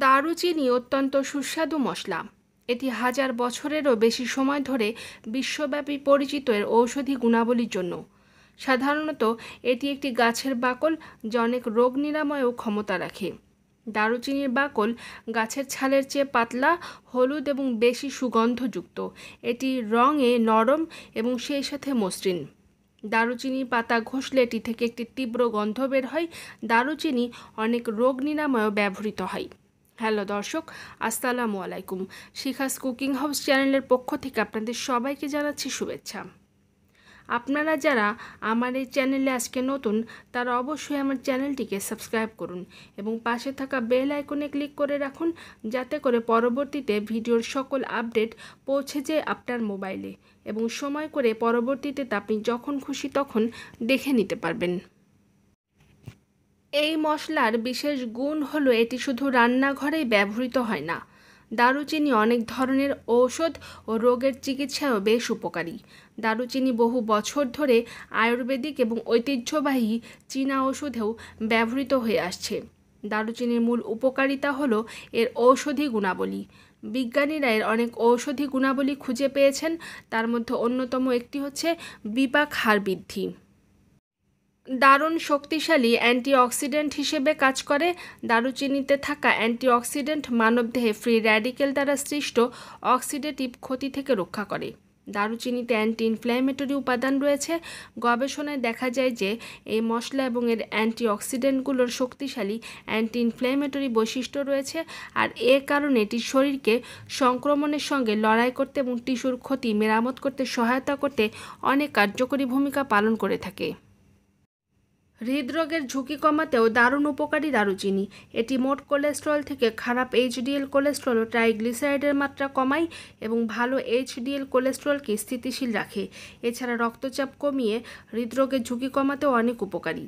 দারুচিনি অত্যন্ত সুস্বাদু মশলা। এটি হাজার বছরেরও বেশি সময় ধরে বিশ্বব্যাপী পরিচিত এর ঔষধি গুণাবলীর জন্য। সাধারণত এটি একটি গাছের বাকল যা অনেক রোগ নিরাময়েও ক্ষমতা রাখে। দারুচিনির বাকল গাছের ছালের চেয়ে পাতলা, হলুদ এবং বেশি সুগন্ধযুক্ত। এটি রঙে নরম এবং সেই সাথে মসৃণ। দারুচিনির পাতা ঘষলে এটি থেকে একটি তীব্র গন্ধ বের হয়। দারুচিনি অনেক রোগ নিরাময়েও ব্যবহৃত হয়। হ্যালো দর্শক, আসসালামু আলাইকুম। শিখাস কুকিং হাউস চ্যানেলের পক্ষ থেকে আপনাদের সবাইকে জানাচ্ছি শুভেচ্ছা। আপনারা যারা আমার এই চ্যানেলে আজকে নতুন, তারা অবশ্যই আমার চ্যানেলটিকে সাবস্ক্রাইব করুন এবং পাশে থাকা বেল আইকনে ক্লিক করে রাখুন, যাতে করে পরবর্তীতে ভিডিওর সকল আপডেট পৌঁছে যায় আপনার মোবাইলে এবং সময় করে পরবর্তীতে আপনি যখন খুশি তখন দেখে নিতে পারবেন। এই মশলার বিশেষ গুণ হলো এটি শুধু রান্নাঘরেই ব্যবহৃত হয় না। দারুচিনি অনেক ধরনের ঔষধ ও রোগের চিকিৎসায়ও বেশ উপকারী। দারুচিনি বহু বছর ধরে আয়ুর্বেদিক এবং ঐতিহ্যবাহী চীনা ওষুধেও ব্যবহৃত হয়ে আসছে। দারুচিনির মূল উপকারিতা হলো এর ঔষধি গুণাবলী। বিজ্ঞানীরা এর অনেক ঔষধি গুণাবলী খুঁজে পেয়েছেন। তার মধ্যে অন্যতম একটি হচ্ছে বিপাক হার বৃদ্ধি। দারুণ শক্তিশালী অ্যান্টিঅক্সিডেন্ট হিসেবে কাজ করে। দারুচিনিতে থাকা অ্যান্টিঅক্সিডেন্ট মানবদেহে ফ্রি র্যাডিক্যাল দ্বারা সৃষ্ট অক্সিডেটিভ ক্ষতি থেকে রক্ষা করে। দারুচিনিতে অ্যান্টি ইনফ্ল্যামেটরি উপাদান রয়েছে। গবেষণায় দেখা যায় যে এই মশলা এবং এর অ্যান্টিঅক্সিডেন্টগুলোর শক্তিশালী অ্যান্টি ইনফ্ল্যামেটরি বৈশিষ্ট্য রয়েছে, আর এ কারণে এটি শরীরকে সংক্রমণের সঙ্গে লড়াই করতে এবং টিস্যুর ক্ষতি মেরামত করতে সহায়তা করতে অনেক কার্যকরী ভূমিকা পালন করে থাকে। হৃদরোগের ঝুঁকি কমাতেও দারুণ উপকারী দারুচিনি। এটি মোট কোলেস্টেরল থেকে খারাপ এইচডিএল কোলেস্টেরল ও ট্রাইগ্লিসারাইডের মাত্রা কমায় এবং ভালো এইচডিএল কোলেস্টেরলকে স্থিতিশীল রাখে। এছাড়া রক্তচাপ কমিয়ে হৃদরোগের ঝুঁকি কমাতেও অনেক উপকারী।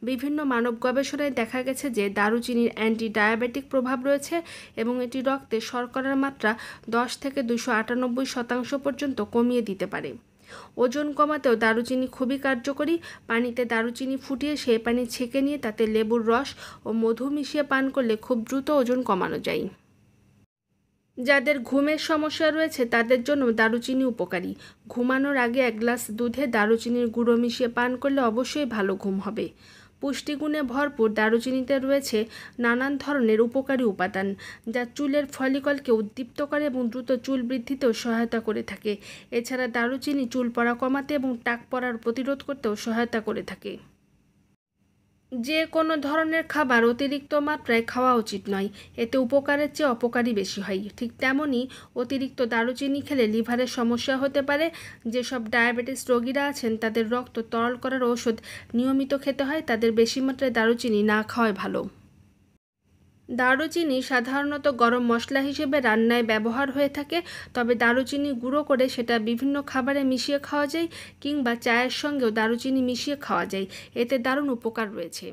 বিভিন্ন মানব গবেষণায় দেখা গেছে যে দারুচিনির অ্যান্টি ডায়াবেটিক প্রভাব রয়েছে এবং এটি রক্তে শর্করার মাত্রা 10 থেকে 298% পর্যন্ত কমিয়ে দিতে পারে। ওজন কমাতেও দারুচিনি খুবই কার্যকরী। পানিতে দারুচিনি ফুটিয়ে সেই পানি ছেঁকে নিয়ে তাতে লেবুর রস ও মধু মিশিয়ে পান করলে খুব দ্রুত ওজন কমানো যায়। যাদের ঘুমের সমস্যা রয়েছে তাদের জন্য দারুচিনি উপকারী। ঘুমানোর আগে 1 গ্লাস দুধে দারুচিনির গুঁড়ো মিশিয়ে পান করলে অবশ্যই ভালো ঘুম হবে। পুষ্টিগুণে ভরপুর দারুচিনিতে রয়েছে নানান ধরনের উপকারী উপাদান, যা চুলের ফলিকলকে উদ্দীপ্ত করে এবং দ্রুত চুল বৃদ্ধিতেও সহায়তা করে থাকে। এছাড়া দারুচিনি চুল পড়া কমাতে এবং টাক পড়ার প্রতিরোধ করতেও সহায়তা করে থাকে। যে কোনো ধরনের খাবার অতিরিক্ত মাত্রায় খাওয়া উচিত নয়, এতে উপকারের চেয়ে অপকারই বেশি হয়। ঠিক তেমনই অতিরিক্ত দারুচিনি খেলে লিভারের সমস্যা হতে পারে। যেসব ডায়াবেটিস রোগীরা আছেন তাদের রক্ত তরল করার ওষুধ নিয়মিত খেতে হয়, তাদের বেশি মাত্রায় দারুচিনি না খাওয়াই ভালো। দারুচিনি সাধারণত গরম মশলা হিসেবে রান্নায় ব্যবহার হয়ে থাকে, তবে দারুচিনি গুঁড়ো করে সেটা বিভিন্ন খাবারে মিশিয়ে খাওয়া যায় কিংবা চায়ের সঙ্গেও দারুচিনি মিশিয়ে খাওয়া যায়। এতে দারুণ উপকার রয়েছে।